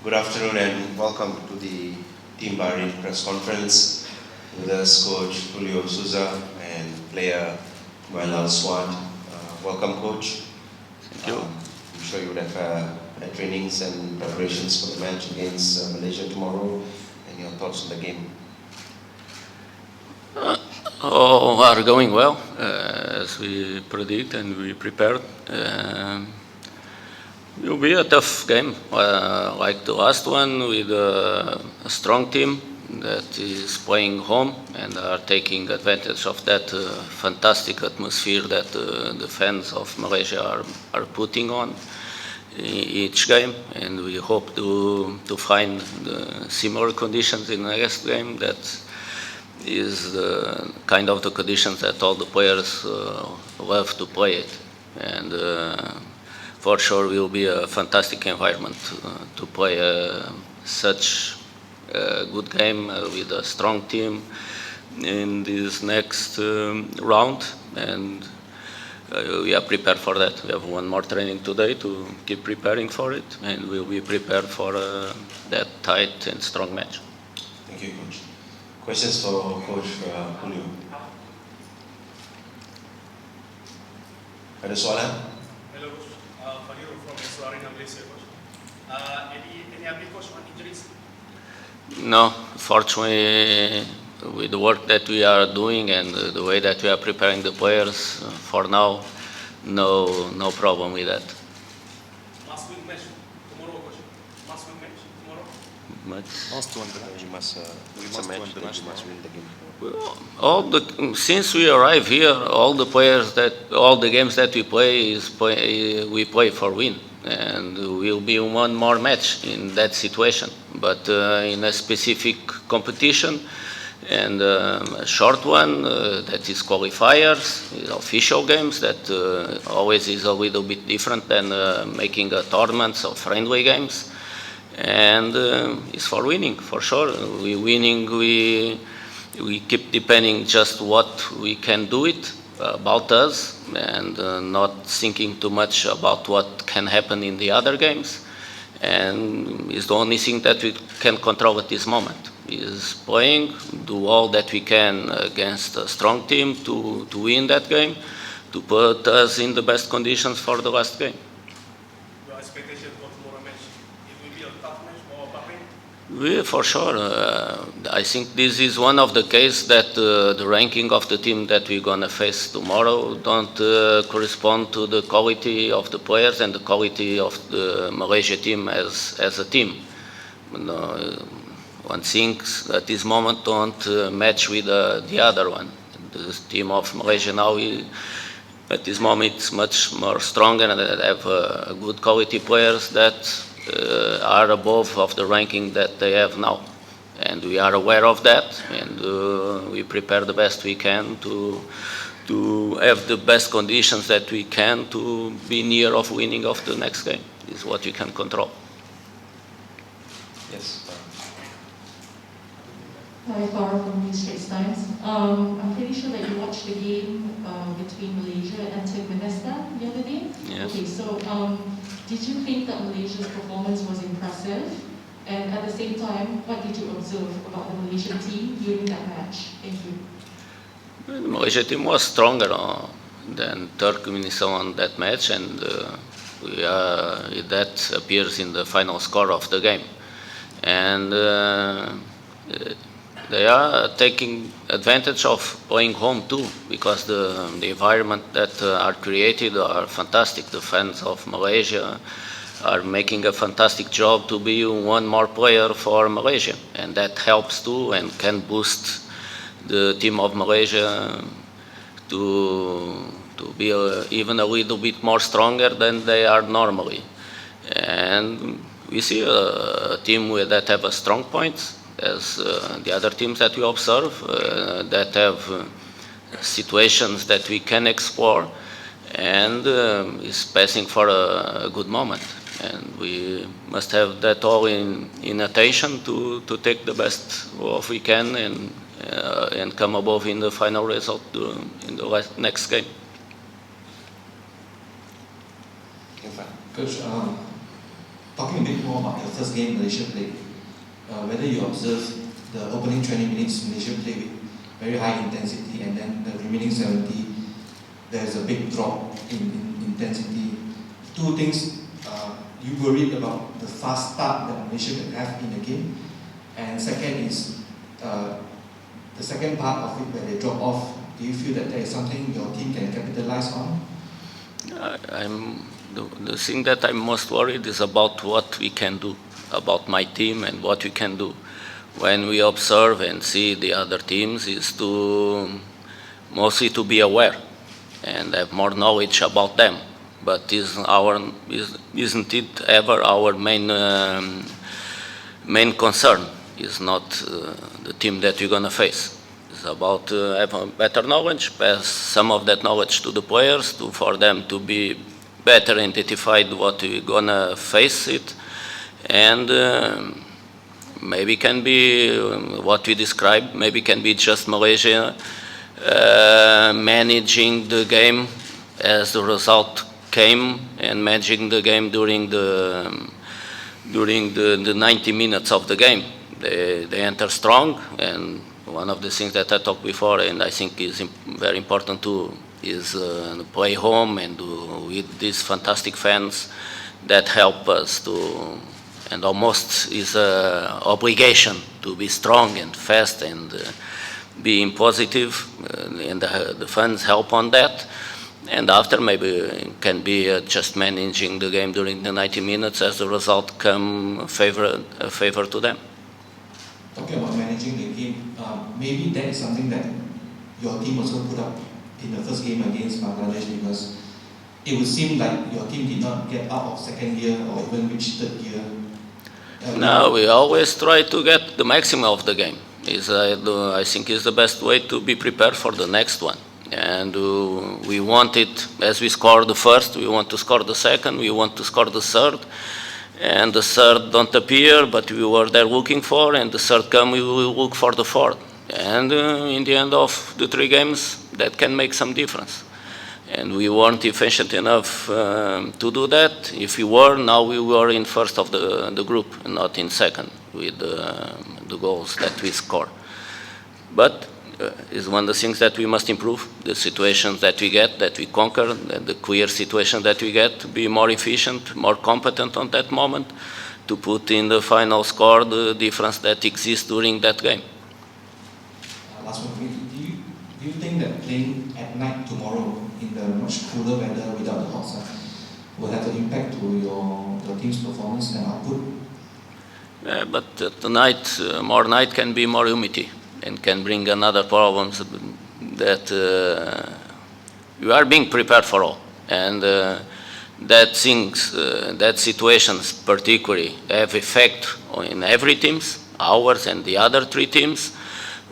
Good afternoon and welcome to the Team Bahrain press conference. With us, Coach Julio Souza and player Kamil Al-Aswad. Welcome, Coach. Thank you. I'm sure you would have had trainings and preparations for the match against Malaysia tomorrow, and your thoughts on the game. Are going well, as we predict and we prepared. It will be a tough game, like the last one, with a strong team that is playing home and are taking advantage of that fantastic atmosphere that the fans of Malaysia are putting on each game, and we hope to find similar conditions in the next game. That is the kind of the conditions that all the players love to play it, and for sure will be a fantastic environment to play such a good game with a strong team in this next round, and we are prepared for that. We have one more training today to keep preparing for it, and we'll be prepared for that tight and strong match. Thank you, Coach. Questions for Coach Julio? Ada soalan? Hello, Coach. From Malaysia, Coach. Any update, Coach, on injuries? No, fortunately, with the work that we are doing and the way that we are preparing the players, for now, no problem with that. Must win match tomorrow, Coach. Must win match tomorrow. Must win the match. You must win the game. Since we arrive here, all the games that we play we play for win, and will be one more match in that situation. But in a specific competition and a short one that is qualifiers, official games, that always is a little bit different than making a tournaments or friendly games, and it's for winning for sure. We keep depending just what we can do it about us, and not thinking too much about what can happen in the other games. And it's the only thing that we can control at this moment, is playing, do all that we can against a strong team to win that game, to put us in the best conditions for the last game. Your expectation for tomorrow match? It will be a tough match for Bahrain? For sure. I think this is one of the cases that the ranking of the team that we're going to face tomorrow don't correspond to the quality of the players and the quality of the Malaysia team as a team. One thinks at this moment don't match with the other one. The team of Malaysia now, at this moment, is much more stronger and have good quality players that are above of the ranking that they have now, and we are aware of that, and we prepare the best we can to have the best conditions that we can to be near of winning of the next game. Is what we can control. Yes. Hi, Farah from New Straits Times. I'm pretty sure that you watched the game between Malaysia and Turkmenistan the other day. Yes. Okay, so did you think that Malaysia's performance was impressive? And at the same time, what did you observe about the Malaysian team during that match? Thank you. The Malaysia team was stronger than Turkmenistan on that match, and that appears in the final score of the game. And they are taking advantage of playing home too, because the environment that are created are fantastic. The fans of Malaysia are making a fantastic job to be one more player for Malaysia, and that helps too and can boost the team of Malaysia to be even a little bit more stronger than they are normally. And we see a team that have a strong point, as the other teams that we observe, that have situations that we can explore, and is passing for a good moment. And we must have that all in attention to take the best of we can and come above in the final result in the next game. Coach, talking a bit more about the first game Malaysia played, whether you observe the opening 20 minutes Malaysia played with very high intensity, and then the remaining 70, there's a big drop in intensity. Two things, you worried about the fast start that Malaysia can have in the game, and second is the second part of it where they drop off. Do you feel that there is something your team can capitalize on? The thing that I'm most worried is about what we can do, about my team and what we can do. When we observe and see the other teams, is to mostly to be aware and have more knowledge about them. But isn't it ever our main concern? Is not the team that we're gonna face. It's about having better knowledge, pass some of that knowledge to the players, for them to be better identified what we're gonna face it, and maybe can be what we described. Maybe can be just Malaysia managing the game as the result came, and managing the game during the 90 minutes of the game. They enter strong, and one of the things that I talked before, and I think is very important too, is play home and with these fantastic fans that help us to, and almost is an obligation to be strong and fast and being positive, and the fans help on that. And after, maybe it can be just managing the game during the 90 minutes as the result come a favor to them. Talking about managing the game, maybe that is something that your team also put up in the first game against Bangladesh, because it would seem like your team did not get out of second gear or even reach third gear. No, we always try to get the maximum of the game. I think is the best way to be prepared for the next one. And we want it, as we score the first, we want to score the second, we want to score the third. And the third don't appear, but we were there looking for, and the third come, we will look for the fourth. And in the end of the 3 games, that can make some difference. And we weren't efficient enough to do that. If we were, now we were in first of the group, and not in second, with the goals that we score. But is one of the things that we must improve, the situations that we get, that we conquer, the clear situation that we get, to be more efficient, more competent on that moment, to put in the final score the difference that exists during that game. Last one, do you think that playing at night tomorrow in the much cooler weather without the hot sun will have an impact to your team's performance and output? But tonight, more night can be more humidity, and can bring another problems that you are being prepared for all. And that situations particularly have effect in every teams, ours and the other 3 teams.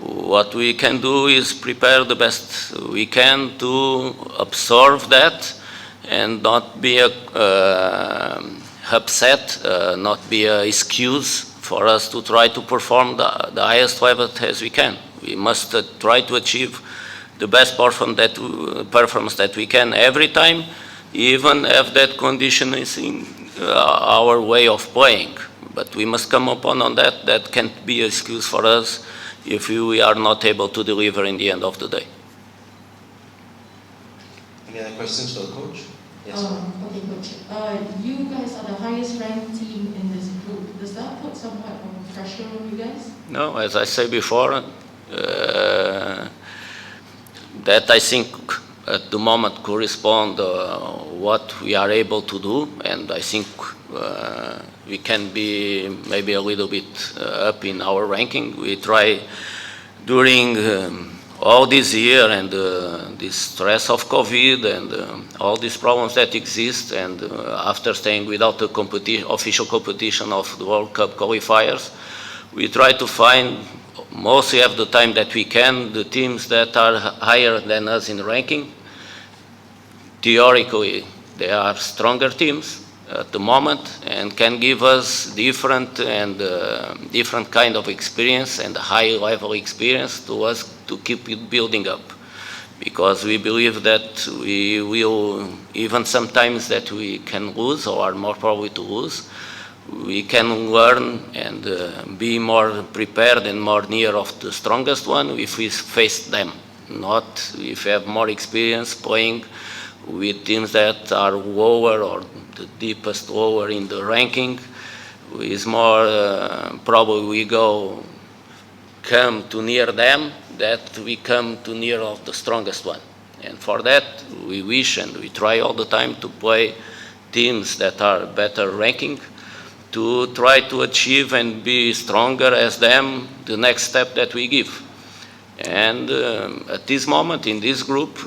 What we can do is prepare the best we can to absorb that and not be upset, not be an excuse for us to try to perform the highest level as we can. We must try to achieve the best performance that we can every time, even if that condition is in our way of playing. But we must come upon on that. That can't be an excuse for us if we are not able to deliver in the end of the day. Any other questions for the coach? Yes. Okay, coach. You guys are the highest ranked team in this group. Does that put somewhat of pressure on you guys? No, as I said before, that I think at the moment correspond what we are able to do, and I think we can be maybe a little bit up in our ranking. We try during all this year and this stress of COVID and all these problems that exist, and after staying without the official competition of the World Cup qualifiers, we try to find mostly of the time that we can the teams that are higher than us in ranking. Theoretically, they are stronger teams at the moment and can give us different kind of experience and high level experience to us to keep it building up, because we believe that we will, even sometimes that we can lose or are more probably to lose, we can learn and be more prepared and more near of the strongest one if we face them, not if we have more experience playing with teams that are lower or the deepest lower in the ranking. Is more probably we come to near them that we come to near of the strongest one. And for that, we wish and we try all the time to play teams that are better ranking, to try to achieve and be stronger as them the next step that we give. And at this moment in this group,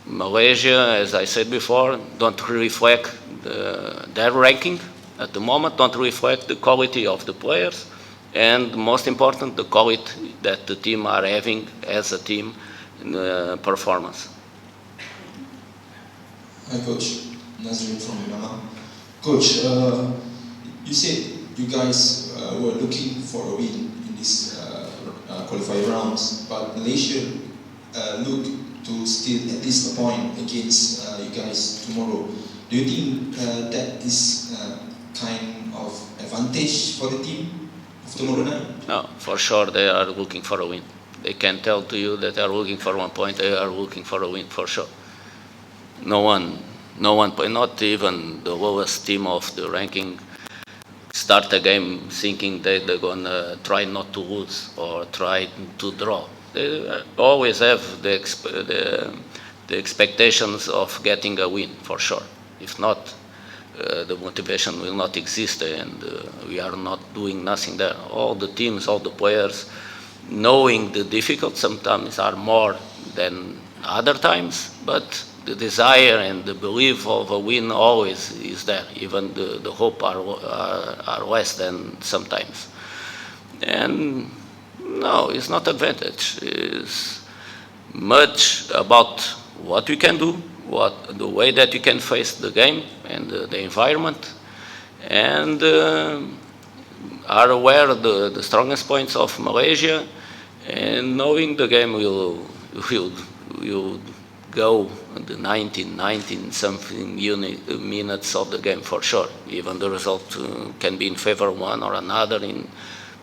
Malaysia, as I said before, don't reflect their ranking at the moment, don't reflect the quality of the players, and most important, the quality that the team are having as a team in performance. Hi Coach, Nazrin from Manama. Coach, you said you guys were looking for a win in this qualifying rounds, but Malaysia look to still at least a point against you guys tomorrow. Do you think that is kind of advantage for the team of tomorrow night? No, for sure they are looking for a win. They can tell to you that they are looking for 1 point, they are looking for a win for sure. No one, not even the lowest team of the ranking start a game thinking that they're gonna try not to lose or try to draw. They always have the expectations of getting a win for sure. If not, the motivation will not exist and we are not doing nothing there. All the teams, all the players, knowing the difficult sometimes are more than other times, but the desire and the belief of a win always is there. Even the hope are less than sometimes. And no, it's not advantage. It's much about what we can do, the way that you can face the game and the environment, and are aware of the strongest points of Malaysia, and knowing the game will go the 19 something minutes of the game for sure. Even the result can be in favor of one or another in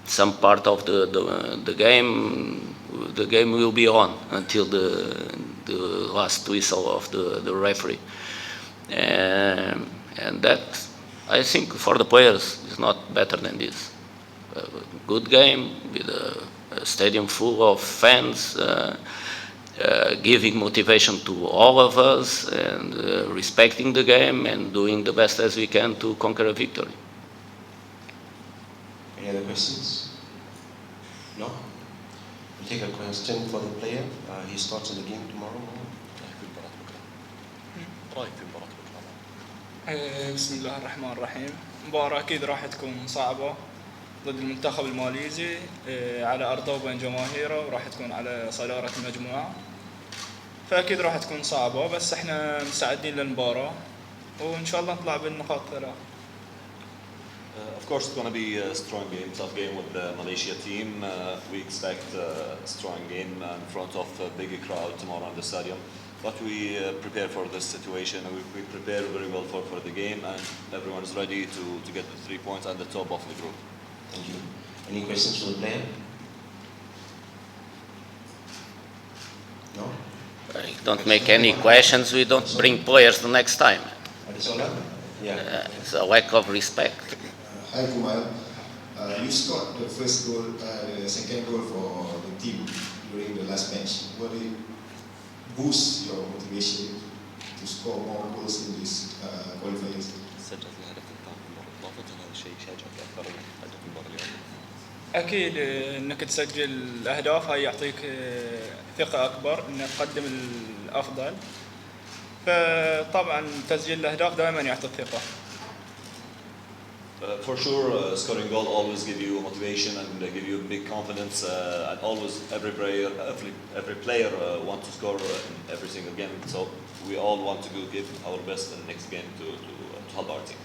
some part of the game. The game will be on until the last whistle of the referee, and that I think for the players is not better than this. A good game with a stadium full of fans, giving motivation to all of us, and respecting the game and doing the best as we can to conquer a victory. Any other questions? No? We'll take a question for the player. His thoughts on the game tomorrow. بسم الله الرحمن الرحيم. مباراة أكيد راح تكون صعبة ضد المنتخب الماليزي على أرضه وبين جماهيره، وراح تكون على صدارة المجموعة، فأكيد راح تكون صعبة، بس إحنا مستعدين للمباراة وإن شاء الله نطلع بالنقاط 3. Of course, it's going to be a strong game, tough game with the Malaysia team. We expect a strong game in front of a big crowd tomorrow in the stadium. But we prepare for this situation. We prepare very well for the game, and everyone is ready to get the 3 points at the top of the group. Thank you. Any questions for the player? No? Don't make any questions. We don't bring players the next time. Yeah. It's a lack of respect. Hi Kumal, you scored the first goal, the second goal for the team during the last match. What did boost your motivation to score more goals in this qualifiers? أكيد إنك تسجل أهداف هاي يعطيك ثقة أكبر إنك تقدم الأفضل، فطبعا تسجيل الأهداف دائما يعطي الثقة. For sure, scoring goal always give you motivation and give you big confidence. And always, every player wants to score in every single game. So we all want to give our best in the next game to help our team.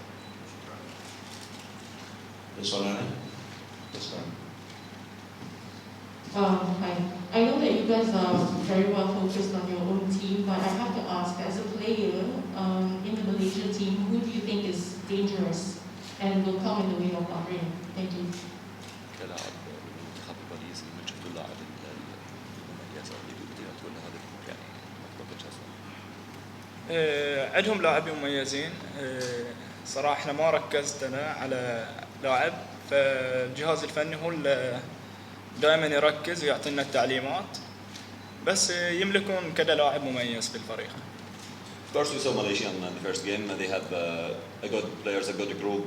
Hi. I know that you guys are very well focused on your own team, but I have to ask, as a player in the Malaysian team, who do you think is dangerous? and will come in the way of Bahrain? Thank you. كلاعب بالمنتخب الباريسي من شفت اللاعب المميز اللي بدي تقول هذا يعني مطلوب جزء. عندهم لاعبين مميزين. صراحة احنا ما ركزت انا على لاعب، فالجهاز الفني هو اللي دائما يركز ويعطينا التعليمات، بس يملكون كذا لاعب مميز بالفريق. Of course, we saw Malaysia in the first game. They have a good players, a good group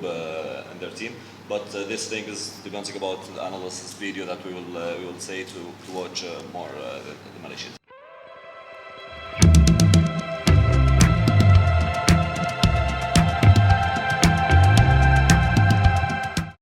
in their team. But this thing is depending about the analysis video that we will say to watch more the Malaysian.